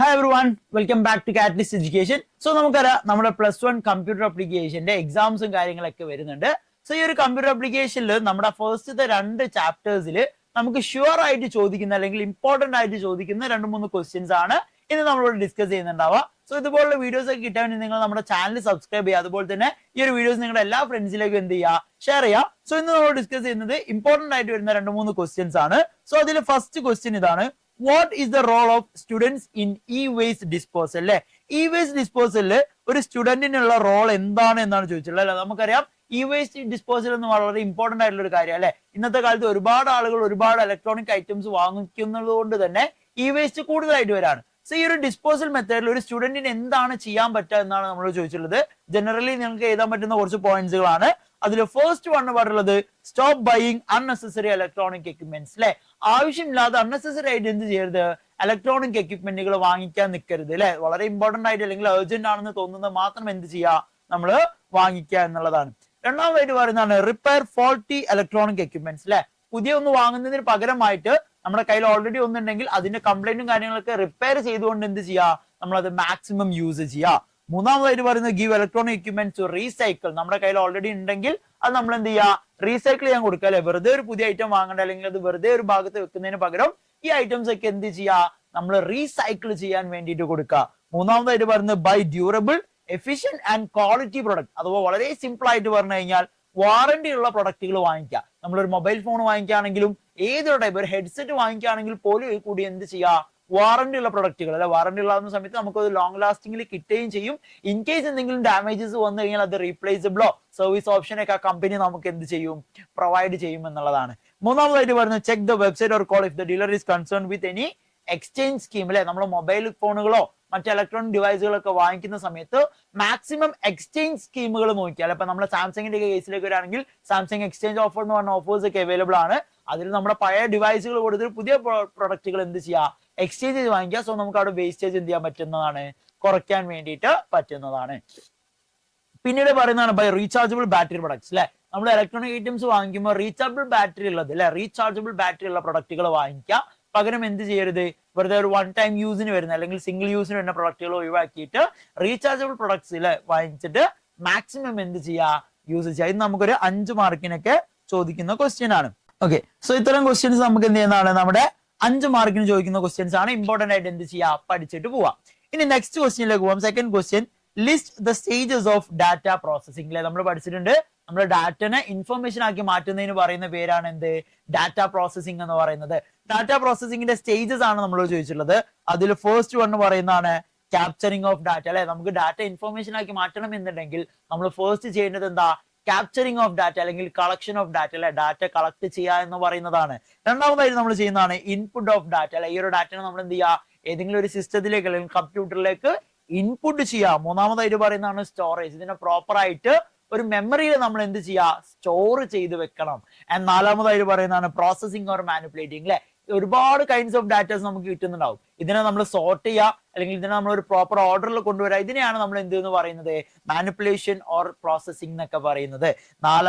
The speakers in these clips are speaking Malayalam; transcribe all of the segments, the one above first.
Hi everyone, welcome back to catalyst education. So നമുക്കറിയാം നമ്മുടെ +1 കമ്പ്യൂട്ടർ അപ്ലിക്കേഷന്റെ എക്സാംസും കാര്യങ്ങളൊക്കെ വരുന്നുണ്ട്. സോ ഈ ഒരു കമ്പ്യൂട്ടർ അപ്ലിക്കേഷനിൽ നമ്മുടെ ഫസ്റ്റത്തെ 2 ചാപ്റ്റേഴ്സിൽ നമുക്ക് ഷുവർ ആയിട്ട് ചോദിക്കുന്ന അല്ലെങ്കിൽ ഇമ്പോർട്ടന്റ് ആയിട്ട് ചോദിക്കുന്ന 2-3 ക്വസ്റ്റ്യൻസ് ആണ് ഇന്ന് നമ്മളോട് ഡിസ്കസ് ചെയ്യുന്നുണ്ടാവുക. സോ ഇതുപോലുള്ള വീഡിയോസ് ഒക്കെ കിട്ടാൻ വേണ്ടി നിങ്ങൾ നമ്മുടെ ചാനൽ സബ്സ്ക്രൈബ് ചെയ്യുക. അതുപോലെ തന്നെ ഈ ഒരു വീഡിയോസ് നിങ്ങളുടെ എല്ലാ ഫ്രണ്ട്സിലേക്കും എന്ത് ചെയ്യുക, ഷെയർ ചെയ്യുക. സോ ഇന്ന് നമ്മൾ ഡിസ്കസ് ചെയ്യുന്നത് ഇമ്പോർട്ടന്റ് ആയിട്ട് വരുന്ന 2-3 ക്വസ്റ്റ്യൻസ് ആണ്. സോ അതിൽ ഫസ്റ്റ് ക്വസ്റ്റ്യൻ ഇതാണ്: what is the role of students in e waste disposal? അല്ലെ, ഇ വേസ്റ്റ് ഡിസ്പോസലില് ഒരു സ്റ്റുഡന്റിനുള്ള റോൾ എന്താണ് എന്നാണ് ചോദിച്ചിട്ടുള്ളത്. അല്ലെ, നമുക്കറിയാം ഇ വേസ്റ്റ് ഡിസ്പോസൽ എന്ന് വളരെ ഇമ്പോർട്ടന്റ് ആയിട്ടുള്ള ഒരു കാര്യം. അല്ലെ, ഇന്നത്തെ കാലത്ത് ഒരുപാട് ആളുകൾ ഒരുപാട് ഇലക്ട്രോണിക് ഐറ്റംസ് വാങ്ങിക്കുന്നത് കൊണ്ട് തന്നെ ഇ വേസ്റ്റ് കൂടുതലായിട്ട് വരാണ്. സോ ഈ ഒരു ഡിസ്പോസൽ മെത്തേഡിൽ ഒരു സ്റ്റുഡന്റിന് എന്താണ് ചെയ്യാൻ പറ്റുക എന്നാണ് നമ്മൾ ചോദിച്ചിട്ടുള്ളത്. ജനറലി നിങ്ങൾക്ക് എഴുതാൻ പറ്റുന്ന കുറച്ച് പോയിന്റ്സുകളാണ്. അതിൽ ഫസ്റ്റ് വൺ പറയുന്നത് stop buying unnecessary electronic equipments. അല്ലെ, ആവശ്യമില്ലാതെ അൺനെസസറി ആയിട്ട് എന്ത് ചെയ്യരുത്, ഇലക്ട്രോണിക് എക്യുപ്മെന്റുകൾ വാങ്ങിക്കാൻ നിൽക്കരുത്. അല്ലെ, വളരെ ഇമ്പോർട്ടന്റ് ആയിട്ട് അല്ലെങ്കിൽ അർജന്റ് ആണെന്ന് തോന്നുന്നത് മാത്രം എന്ത് ചെയ്യുക, നമ്മൾ വാങ്ങിക്കുക എന്നുള്ളതാണ്. രണ്ടാമതായിട്ട് പറയുന്നതാണ് റിപ്പയർ ഫോൾട്ടി ഇലക്ട്രോണിക് എക്യുപ്മെന്റ്സ്. അല്ലെ, പുതിയ ഒന്ന് വാങ്ങുന്നതിന് പകരമായിട്ട് നമ്മുടെ കയ്യിൽ ഓൾറെഡി ഒന്നുണ്ടെങ്കിൽ അതിന്റെ കംപ്ലൈന്റും കാര്യങ്ങളൊക്കെ റിപ്പയർ ചെയ്തുകൊണ്ട് എന്ത് ചെയ്യുക, നമ്മളത് മാക്സിമം യൂസ് ചെയ്യുക. മൂന്നാമതായിട്ട് പറയുന്നത് give electronic equipments to recycle. നമ്മുടെ കയ്യിൽ ഓൾറെഡി ഉണ്ടെങ്കിൽ അത് നമ്മൾ എന്ത് ചെയ്യുക, റീസൈക്കിൾ ചെയ്യാൻ കൊടുക്കുക. അല്ലെ, വെറുതെ ഒരു പുതിയ ഐറ്റം വാങ്ങണ്ട, അല്ലെങ്കിൽ അത് വെറുതെ ഒരു ഭാഗത്ത് വെക്കുന്നതിന് പകരം ഈ ഐറ്റംസ് ഒക്കെ എന്ത് ചെയ്യുക, നമ്മൾ റീസൈക്കിൾ ചെയ്യാൻ വേണ്ടിയിട്ട് കൊടുക്കുക. മൂന്നാമതായിട്ട് പറയുന്നത് buy durable efficient and quality product. അഥവാ വളരെ സിമ്പിൾ ആയിട്ട് പറഞ്ഞു കഴിഞ്ഞാൽ വാറന്റി ഉള്ള പ്രൊഡക്റ്റുകൾ വാങ്ങിക്കുക. നമ്മളൊരു മൊബൈൽ ഫോൺ വാങ്ങിക്കുകയാണെങ്കിലും ഏതൊരു ടൈപ്പ് ഒരു ഹെഡ്സെറ്റ് വാങ്ങിക്കുകയാണെങ്കിൽ പോലും കൂടി എന്ത് ചെയ്യുക, വാറന്റി ഉള്ള പ്രൊഡക്റ്റുകൾ. അല്ലെ, വാറന്റി ഉള്ള സമയത്ത് നമുക്കത് ലോങ് ലാസ്റ്റിംഗിൽ കിട്ടുകയും ചെയ്യും. ഇൻ കേസ് എന്തെങ്കിലും ഡാമേജസ് വന്നു കഴിഞ്ഞാൽ അത് റീപ്ലേസബിളോ സർവീസ് ഓപ്ഷനൊക്കെ ആ കമ്പനി നമുക്ക് എന്ത് ചെയ്യും, പ്രൊവൈഡ് ചെയ്യും എന്നുള്ളതാണ്. മൂന്നാമതായിട്ട് പറയുന്നത് check the website or call if the dealer is concern with any exchange scheme. അല്ലെ, നമ്മൾ മൊബൈൽ ഫോണുകളോ മറ്റ് ഇലക്ട്രോണിക് ഡിവൈസുകളൊക്കെ വാങ്ങിക്കുന്ന സമയത്ത് മാക്സിമം എക്സ്ചേഞ്ച് സ്കീമുകൾ നോക്കിയാൽ, ഇപ്പൊ നമ്മുടെ സാംസങ്ങിന്റെ കേസിലേക്ക് വരികയാണെങ്കിൽ സാംസങ് എക്സ്ചേഞ്ച് ഓഫർ എന്ന് പറഞ്ഞ ഓഫേഴ്സ് ഒക്കെ അവൈലബിൾ ആണ്. അതിൽ നമ്മുടെ പഴയ ഡിവൈസുകൾ കൊടുത്തിട്ട് പുതിയ പ്രൊഡക്റ്റുകൾ എന്ത് ചെയ്യുക, എക്സ്ചേഞ്ച് ചെയ്ത് വാങ്ങിക്കുക. സോ നമുക്ക് അവിടെ വേസ്റ്റേജ് എന്ത് ചെയ്യാൻ പറ്റുന്നതാണ്, കുറയ്ക്കാൻ വേണ്ടിയിട്ട് പറ്റുന്നതാണ്. പിന്നീട് പറയുന്നതാണ് ബൈ റീചാർജബിൾ ബാറ്ററി പ്രൊഡക്ട്സ്. അല്ലെ, നമ്മൾ ഇലക്ട്രോണിക് ഐറ്റംസ് വാങ്ങിക്കുമ്പോൾ റീചാർജബിൾ ബാറ്ററി ഉള്ളത്, അല്ലെ, റീചാർജബിൾ ബാറ്ററി ഉള്ള പ്രൊഡക്റ്റുകൾ വാങ്ങിക്കുക. പകരം എന്ത് ചെയ്യരുത്, വെറുതെ ഒരു വൺ ടൈം യൂസിന് വരുന്ന അല്ലെങ്കിൽ സിംഗിൾ യൂസിന് വരുന്ന പ്രൊഡക്റ്റുകൾ ഒഴിവാക്കിയിട്ട് റീചാർജബിൾ പ്രൊഡക്ട്സ് വാങ്ങിച്ചിട്ട് മാക്സിമം എന്ത് ചെയ്യുക, യൂസ് ചെയ്യുക. ഇത് നമുക്കൊരു 5 മാർക്കിനൊക്കെ ചോദിക്കുന്ന ക്വസ്റ്റ്യൻ ആണ്. ഓക്കെ, സോ ഇത്തരം ക്വസ്റ്റ്യൻസ് നമുക്ക് എന്ത് ചെയ്യുന്നതാണ്, നമ്മുടെ 5 മാർക്കിന് ചോദിക്കുന്ന ക്വസ്റ്റ്യൻസ് ആണ്. ഇമ്പോർട്ടന്റ് ആയിട്ട് എന്ത് ചെയ്യുക, പഠിച്ചിട്ട് പോവാം. ഇനി നെക്സ്റ്റ് ക്വസ്റ്റ്യനിലേക്ക് പോവാം. Second question, list the stages of data processing. അല്ലെ, നമ്മൾ പഠിച്ചിട്ടുണ്ട് നമ്മുടെ ഡാറ്റനെ ഇൻഫർമേഷൻ ആക്കി മാറ്റുന്നതിന് പറയുന്ന പേരാണ് എന്ത്, ഡാറ്റ പ്രോസസിംഗ് എന്ന് പറയുന്നത്. ഡാറ്റ പ്രോസസിംഗിന്റെ സ്റ്റേജസ് ആണ് നമ്മൾ ചോദിച്ചിട്ടുള്ളത്. അതിൽ ഫസ്റ്റ് വൺ പറയുന്നതാണ് ക്യാപ്ചറിംഗ് ഓഫ് ഡാറ്റ. അല്ലെ, നമുക്ക് ഡാറ്റ ഇൻഫർമേഷൻ ആക്കി മാറ്റണം എന്നുണ്ടെങ്കിൽ നമ്മൾ ഫസ്റ്റ് ചെയ്യേണ്ടത് എന്താ, ക്യാപ്ചറിംഗ് ഓഫ് ഡാറ്റ അല്ലെങ്കിൽ കളക്ഷൻ ഓഫ് ഡാറ്റ. അല്ലെ, ഡാറ്റ കളക്ട് ചെയ്യുക എന്ന് പറയുന്നതാണ്. രണ്ടാമതായിട്ട് നമ്മൾ ചെയ്യുന്നതാണ് ഇൻപുട്ട് ഓഫ് ഡാറ്റ. അല്ലെ, ഈ ഒരു ഡാറ്റനെ നമ്മൾ എന്ത് ചെയ്യുക, ഏതെങ്കിലും ഒരു സിസ്റ്റത്തിലേക്ക് അല്ലെങ്കിൽ കമ്പ്യൂട്ടറിലേക്ക് ഇൻപുട്ട് ചെയ്യുക. മൂന്നാമതായിട്ട് പറയുന്നതാണ് സ്റ്റോറേജ്. ഇതിനെ പ്രോപ്പർ ആയിട്ട് ഒരു മെമ്മറിയിൽ നമ്മൾ എന്ത് ചെയ്യുക, സ്റ്റോർ ചെയ്ത് വെക്കണം. ആൻഡ് നാലാമതായിട്ട് പറയുന്നതാണ് പ്രോസസിംഗ് ഓർ മാനിപ്പുലേറ്റിംഗ്. അല്ലെ, ഒരുപാട് കൈൻഡ്സ് ഓഫ് ഡാറ്റാസ് നമുക്ക് കിട്ടുന്നുണ്ടാവും. ഇതിനെ നമ്മൾ സോർട്ട് ചെയ്യുക അല്ലെങ്കിൽ ഇതിനെ നമ്മൾ ഒരു പ്രോപ്പർ ഓർഡറിൽ കൊണ്ടുവരിക. ഇതിനെയാണ് നമ്മൾ എന്ത് എന്ന് പറയുന്നത്, മാനിപ്പുലേഷൻ ഓർ പ്രോസസിംഗ് എന്നൊക്കെ പറയുന്നത്.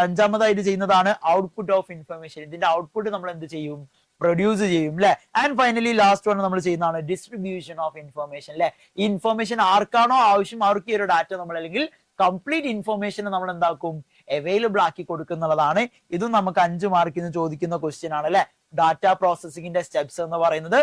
അഞ്ചാമതായിട്ട് ചെയ്യുന്നതാണ് ഔട്ട്പുട്ട് ഓഫ് ഇൻഫർമേഷൻ. ഇതിന്റെ ഔട്ട്പുട്ട് നമ്മൾ എന്ത് ചെയ്യും, പ്രൊഡ്യൂസ് ചെയ്യും. അല്ലെ, ആൻഡ് ഫൈനലി ലാസ്റ്റ് വൺ നമ്മൾ ചെയ്യുന്നതാണ് ഡിസ്ട്രിബ്യൂഷൻ ഓഫ് ഇൻഫർമേഷൻ. അല്ലെ, ഈ ഇൻഫർമേഷൻ ആർക്കാണോ ആവശ്യം അവർക്ക് ഈ ഒരു ഡാറ്റ നമ്മൾ അല്ലെങ്കിൽ കംപ്ലീറ്റ് ഇൻഫർമേഷൻ നമ്മൾ എന്താക്കും, അവൈലബിൾ ആക്കി കൊടുക്കുന്നുള്ളതാണ്. ഇതും നമുക്ക് 5 മാർക്കിന് ചോദിക്കുന്ന ക്വസ്റ്റ്യൻ ആണ്. അല്ലെ, ഡാറ്റ പ്രോസസിംഗിന്റെ സ്റ്റെപ്സ് എന്ന് പറയുന്നത്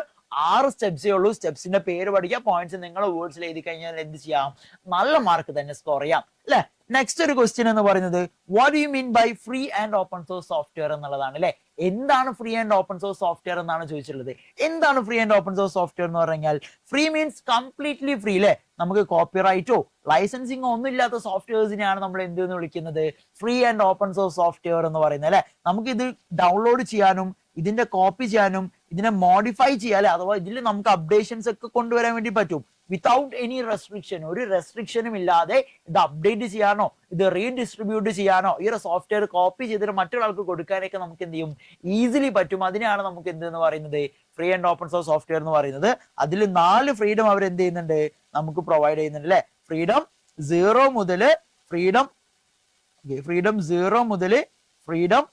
6 സ്റ്റെപ്സേ ഉള്ളൂ. സ്റ്റെപ്സിന്റെ പേര് പഠിക്കുക, പോയിന്റ്സ് നിങ്ങൾ വേർഡ്സിൽ എഴുതി കഴിഞ്ഞാൽ എന്ത് ചെയ്യാം, നല്ല മാർക്ക് തന്നെ സ്കോർ ചെയ്യാം. അല്ലെ, നെക്സ്റ്റ് ഒരു ക്വസ്റ്റ്യൻ എന്ന് പറയുന്നത് what you mean by free and open source software എന്നുള്ളതാണ്. അല്ലെ, എന്താണ് free and open source software എന്നാണ് ചോദിച്ചിട്ടുള്ളത്. എന്താണ് free and open source software എന്ന് പറഞ്ഞാൽ, ഫ്രീ മീൻസ് കംപ്ലീറ്റ്ലി ഫ്രീ. അല്ലെ, നമുക്ക് കോപ്പിറൈറ്റോ ലൈസൻസിങ്ങോ ഒന്നും ഇല്ലാത്ത സോഫ്റ്റ്വെയർസിനെയാണ് നമ്മൾ എന്ത് എന്ന് വിളിക്കുന്നത്, free and open source software എന്ന് പറയുന്നത്. അല്ലെ, നമുക്ക് ഇത് ഡൗൺലോഡ് ചെയ്യാനും ഇതിന്റെ കോപ്പി ചെയ്യാനും ഇതിനെ മോഡിഫൈ ചെയ്യാൻ, അഥവാ ഇതിൽ നമുക്ക് അപ്ഡേഷൻസ് ഒക്കെ കൊണ്ടുവരാൻ വേണ്ടി പറ്റും വിത്തൗട്ട് എനി റെസ്ട്രിക്ഷൻ. ഒരു റെസ്ട്രിക്ഷനും ഇല്ലാതെ ഇത് അപ്ഡേറ്റ് ചെയ്യാനോ ഇത് റീഡിസ്ട്രിബ്യൂട്ട് ചെയ്യാനോ ഈ ഒരു സോഫ്റ്റ്വെയർ കോപ്പി ചെയ്തിട്ട് മറ്റൊരാൾക്ക് കൊടുക്കാനൊക്കെ നമുക്ക് എന്ത് ചെയ്യും, ഈസിലി പറ്റും. അതിനെയാണ് നമുക്ക് എന്ത് എന്ന് പറയുന്നത്, free and open source software എന്ന് പറയുന്നത്. അതിൽ 4 ഫ്രീഡം അവർ എന്ത് ചെയ്യുന്നുണ്ട്, നമുക്ക് പ്രൊവൈഡ് ചെയ്യുന്നുണ്ട്. അല്ലെ, ഫ്രീഡം 0 മുതൽ ഫ്രീഡം 0 മുതൽ ഫ്രീഡം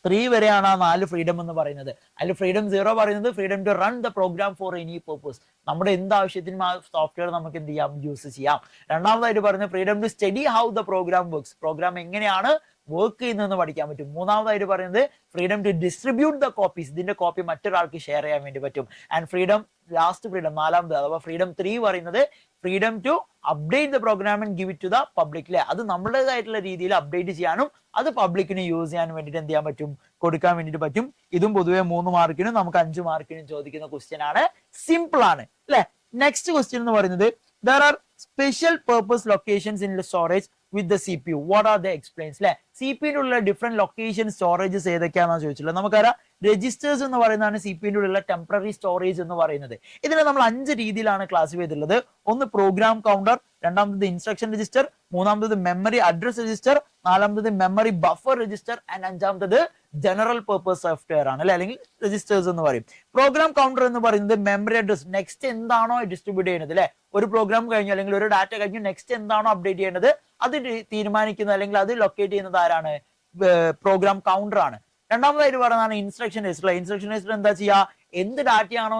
3 വരെയാണ് ആ 4 ഫ്രീഡം എന്ന് പറയുന്നത്. അതിൽ ഫ്രീഡം 0 പറയുന്നത് freedom to run the program for any purpose. നമ്മുടെ എന്ത് ആവശ്യത്തിനും ആ സോഫ്റ്റ്വെയർ നമുക്ക് എന്ത് ചെയ്യാം, യൂസ് ചെയ്യാം. രണ്ടാമതായിട്ട് പറയുന്നത് freedom to study how the program works. Program എങ്ങനെയാണ് വർക്ക് ചെയ്യുന്നതെന്ന് പഠിക്കാൻ പറ്റും. മൂന്നാമതായിട്ട് പറയുന്നത് freedom to distribute the copies. ഇതിന്റെ കോപ്പി മറ്റൊരാൾക്ക് ഷെയർ ചെയ്യാൻ വേണ്ടി പറ്റും. ആൻഡ് ഫ്രീഡം, ലാസ്റ്റ് ഫ്രീഡം, നാലാമത് അഥവാ ഫ്രീഡം 3 പറയുന്നത് freedom to update the program and give it to the public. അല്ലെ, അത് നമ്മുടേതായിട്ടുള്ള രീതിയിൽ അപ്ഡേറ്റ് ചെയ്യാനും അത് പബ്ലിക്കിന് യൂസ് ചെയ്യാനും വേണ്ടിയിട്ട് എന്ത് ചെയ്യാൻ പറ്റും, കൊടുക്കാൻ വേണ്ടിയിട്ട് പറ്റും. ഇതും പൊതുവെ 3 മാർക്കിനും നമുക്ക് 5 മാർക്കിനും ചോദിക്കുന്ന ക്വസ്റ്റ്യൻ ആണ്. സിമ്പിൾ ആണ് അല്ലെ. നെക്സ്റ്റ് ക്വസ്റ്റ്യൻ എന്ന് പറയുന്നത് there are special purpose locations in the storage with the CPU. What are they explains? അല്ലെ, CPU ഉള്ള ഡിഫറെന്റ് ലൊക്കേഷൻ സ്റ്റോറേജസ് ഏതൊക്കെയാണെന്ന് ചോദിച്ചിട്ടുള്ളത്. നമുക്കറിയാം രജിസ്റ്റേഴ്സ് എന്ന് പറയുന്നതാണ് CPU ഉള്ള ടെമ്പററി സ്റ്റോറേജ് എന്ന് പറയുന്നത്. ഇതിനെ നമ്മൾ 5 രീതിയിലാണ് ക്ലാസിഫൈ ചെയ്തിട്ടുള്ളത്. ഒന്ന് പ്രോഗ്രാം കൗണ്ടർ, രണ്ടാമത്തത് ഇൻസ്ട്രക്ഷൻ രജിസ്റ്റർ, മൂന്നാമത്തത് മെമ്മറി അഡ്രസ് രജിസ്റ്റർ, നാലാമത്തത് മെമ്മറി ബഫർ രജിസ്റ്റർ, ആൻഡ് അഞ്ചാമത്തത് ജനറൽ പർപ്പസ് സോഫ്റ്റ്വെയർ ആണ്, അല്ലെങ്കിൽ രജിസ്റ്റേഴ്സ് എന്ന് പറയും. പ്രോഗ്രാം കൗണ്ടർ എന്ന് പറയുന്നത് മെമ്മറി അഡ്രസ്, നെക്സ്റ്റ് എന്താണോ ഡിസ്ട്രിബ്യൂട്ട് ചെയ്യുന്നത് അല്ലെ, ഒരു പ്രോഗ്രാം കഴിഞ്ഞു അല്ലെങ്കിൽ ഒരു ഡാറ്റ കഴിഞ്ഞു നെക്സ്റ്റ് എന്താണോ അപ്ഡേറ്റ് ചെയ്യേണ്ടത് അത് തീരുമാനിക്കുന്നത് അല്ലെങ്കിൽ അത് ലൊക്കേറ്റ് ചെയ്യുന്നത് ആരാണ്, പ്രോഗ്രാം കൗണ്ടർ ആണ്. രണ്ടാമതായിട്ട് പറയുന്നതാണ് ഇൻസ്ട്രക്ഷൻ രജിസ്റ്റർ. ഇൻസ്ട്രക്ഷൻ രജിസ്റ്റർ എന്താ ചെയ്യുക, എന്ത് ഡാറ്റയാണോ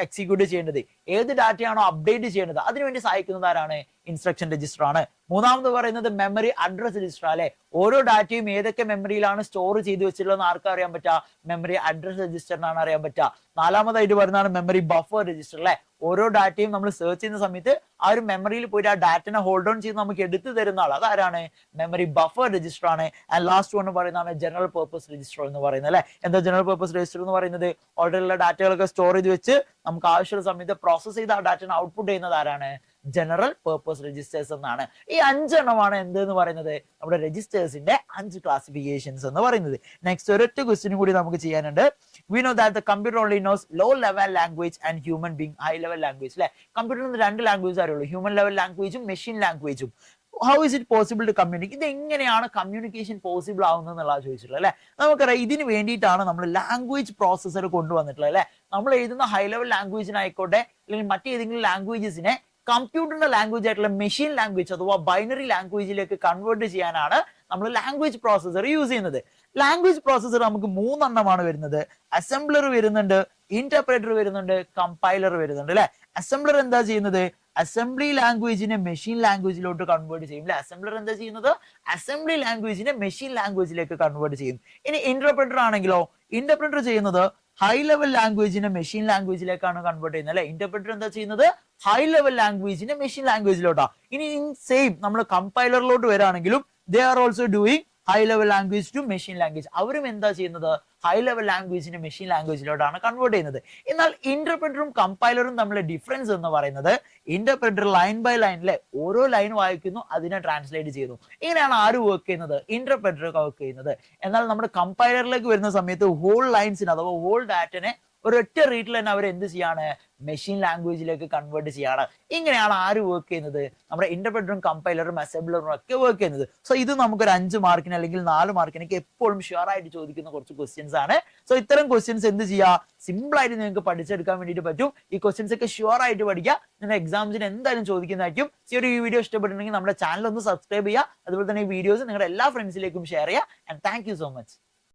എക്സിക്യൂട്ട് ചെയ്യേണ്ടത്, ഏത് ഡാറ്റയാണോ അപ്ഡേറ്റ് ചെയ്യേണ്ടത് അതിനുവേണ്ടി സഹായിക്കുന്നത് ആരാണ്, ഇൻസ്ട്രക്ഷൻ രജിസ്റ്റർ ആണ്. മൂന്നാമത് പറയുന്നത് മെമ്മറി അഡ്രസ് രജിസ്റ്റർ അല്ലെ, ഓരോ ഡാറ്റയും ഏതൊക്കെ മെമ്മറിയിലാണ് സ്റ്റോർ ചെയ്ത് വെച്ചിട്ടുള്ളതെന്ന് ആർക്കും അറിയാൻ പറ്റുക, മെമ്മറി അഡ്രസ് രജിസ്റ്ററിനാണ് അറിയാൻ പറ്റുക. നാലാമതായിട്ട് പറയുന്നതാണ് മെമ്മറി ബഫർ രജിസ്റ്റർ അല്ലെ, ഓരോ ഡാറ്റയും നമ്മൾ സെർച്ച് ചെയ്യുന്ന സമയത്ത് ആ ഒരു മെമ്മറിയിൽ പോയിട്ട് ആ ഡാറ്റനെ ഹോൾഡ് ഓൺ ചെയ്ത് നമുക്ക് എടുത്തു തരുന്ന ആൾ അതാരാണ്, മെമ്മറി ബഫർ രജിസ്റ്റർ ആണ്. ആൻഡ് ലാസ്റ്റ് വൺ പറയുന്നതാണ് ജനറൽ പർപ്പസ് രജിസ്റ്റർ എന്ന് പറയുന്നത് അല്ലെ. എന്താ ജനറൽ പർപ്പസ് രജിസ്റ്റർ എന്ന് പറയുന്നത്, ഓൾറെഡി ഉള്ള ഡാറ്റകളൊക്കെ സ്റ്റോർ ചെയ്ത് വെച്ച് നമുക്ക് ആവശ്യമുള്ള സമയത്ത് പ്രോസസ് ചെയ്ത് ആ ഡാറ്റനെ ഔട്ട്പുട്ട് ചെയ്യുന്നത് ആരാണ്, ജനറൽ പർപ്പസ് രജിസ്റ്റേഴ്സ് എന്നാണ്. ഈ 5 എണ്ണമാണ് എന്ത് എന്ന് പറയുന്നത്, നമ്മുടെ രജിസ്റ്റേഴ്സിന്റെ 5 ക്ലാസിഫിക്കേഷൻസ് എന്ന് പറയുന്നത്. നെക്സ്റ്റ് ഒരൊറ്റ ക്വസ്റ്റ്യൻ കൂടി നമുക്ക് ചെയ്യാനുണ്ട്. We know that the computer only knows low level language and human being high level language. അല്ലെ, കമ്പ്യൂട്ടറിന് 2 ലാംഗ്വേജ് അറിയുള്ളൂ, ഹ്യൂമൻ ലെവൽ ലാംഗ്വേജും മെഷീൻ ലാംഗ്വേജും. How is it possible to communicate, ഇത് എങ്ങനെയാണ് കമ്മ്യൂണിക്കേഷൻ പോസിബിൾ ആവുന്നത് എന്നുള്ളത് ചോദിച്ചിട്ടുള്ളത് അല്ലെ. നമുക്കറിയാം ഇതിന് വേണ്ടിയിട്ടാണ് നമ്മൾ ലാംഗ്വേജ് പ്രോസസർ കൊണ്ടുവന്നിട്ടുള്ളത് അല്ലെ. നമ്മൾ എഴുതുന്ന ഹൈ ലെവൽ ലാംഗ്വേജിനായിക്കോട്ടെ അല്ലെങ്കിൽ മറ്റേതെങ്കിലും ലാംഗ്വേജസിനെ കമ്പ്യൂട്ടറിന്റെ ലാംഗ്വേജ് ആയിട്ടുള്ള മെഷീൻ ലാംഗ്വേജ് അഥവാ ബൈനറി ലാംഗ്വേജിലേക്ക് കൺവേർട്ട് ചെയ്യാനാണ് നമ്മൾ ലാംഗ്വേജ് പ്രോസസർ യൂസ് ചെയ്യുന്നത്. ലാംഗ്വേജ് പ്രോസസർ നമുക്ക് 3 എണ്ണമാണ് വരുന്നത്. അസംബ്ലർ വരുന്നുണ്ട്, ഇന്റർപ്രറ്റർ വരുന്നുണ്ട്, കമ്പൈലർ വരുന്നുണ്ട് അല്ലെ. അസംബ്ലർ എന്താ ചെയ്യുന്നത്, അസംബ്ലി ലാംഗ്വേജിനെ മെഷീൻ ലാംഗ്വേജിലോട്ട് കൺവേർട്ട് ചെയ്യും അല്ലെ. അസംബ്ലർ എന്താ ചെയ്യുന്നത്, അസംബ്ലി ലാംഗ്വേജിനെ മെഷീൻ ലാംഗ്വേജിലേക്ക് കൺവേർട്ട് ചെയ്യും. ഇനി ഇന്റർപ്രറ്റർ ആണെങ്കിലോ, ഇന്റർപ്രറ്റർ ചെയ്യുന്നത് ഹൈ ലെവൽ ലാംഗ്വേജിനെ മെഷീൻ ലാംഗ്വേജിലേക്കാണ് കൺവേർട്ട് ചെയ്യുന്നത് അല്ലെ. ഇന്റർപ്രറ്റർ എന്താ ചെയ്യുന്നത്, ഹൈ ലെവൽ ലാംഗ്വേജിനെ മെഷീൻ ലാംഗ്വേജിലോട്ടാ. ഇനി സെയിം നമ്മൾ കമ്പൈലറിലോട്ട് വരാണെങ്കിലും they are also doing high level language to machine language. അവരും എന്താ ചെയ്യുന്നത്, ഹൈ ലെവൽ ലാംഗ്വേജിനെ മെഷീൻ ലാംഗ്വേജിലോട്ടാണ് കൺവേർട്ട് ചെയ്യുന്നത്. എന്നാൽ ഇന്റർപ്രറ്ററും കമ്പൈലറും തമ്മിലുള്ള ഡിഫറൻസ് എന്ന് പറയുന്നത്, ഇന്റർപ്രറ്റർ ലൈൻ ബൈ ലൈനിലെ ഓരോ ലൈൻ വായിക്കുന്നു, അതിനെ ട്രാൻസ്ലേറ്റ് ചെയ്യുന്നു. ഇങ്ങനെയാണ് ആര് വർക്ക് ചെയ്യുന്നത്, ഇന്റർപ്രറ്റർ വർക്ക് ചെയ്യുന്നത്. എന്നാൽ നമ്മുടെ കമ്പൈലറിലേക്ക് വരുന്ന സമയത്ത് ഹോൾ ലൈൻസിന് അഥവാ ഹോൾ ഡാറ്റനെ ഒരൊറ്റ റീഡിൽ തന്നെ അവർ എന്ത് ചെയ്യാണ്, മെഷീൻ ലാംഗ്വേജിലേക്ക് കൺവേർട്ട് ചെയ്യാണ്. ഇങ്ങനെയാണ് ആര് വർക്ക് ചെയ്യുന്നത്, നമ്മുടെ ഇന്റർപ്രറ്ററും കമ്പൈലറും അസംബ്ലറും ഒക്കെ വർക്ക് ചെയ്യുന്നത്. സോ ഇത് നമുക്കൊരു 5 മാർക്കിന് അല്ലെങ്കിൽ 4 മാർക്കിനൊക്കെ എപ്പോഴും ഷുവർ ആയിട്ട് ചോദിക്കുന്ന കുറച്ച് ക്വസ്റ്റ്യൻസ് ആണ്. സോ ഇത്തരം ക്വസ്റ്റ്യൻസ് എന്ത് ചെയ്യുക, സിമ്പിൾ ആയിട്ട് നിങ്ങൾക്ക് പഠിച്ചെടുക്കാൻ വേണ്ടിയിട്ട് പറ്റും. ഈ ക്വസ്റ്റ്യൻസ് ഒക്കെ ഷുവർ ആയിട്ട് പഠിക്കുക, നിങ്ങൾ എക്സാംസിന് എന്തായാലും ചോദിക്കുന്നതായിരിക്കും. ഈ വീഡിയോ ഇഷ്ടപ്പെട്ടിട്ടുണ്ടെങ്കിൽ നമ്മുടെ ചാനൽ ഒന്ന് സബ്സ്ക്രൈബ് ചെയ്യുക. അതുപോലെ തന്നെ ഈ വീഡിയോസ് നിങ്ങളുടെ എല്ലാ ഫ്രണ്ട്സിലേക്കും ഷെയർ ചെയ്യുക. And thank you so much.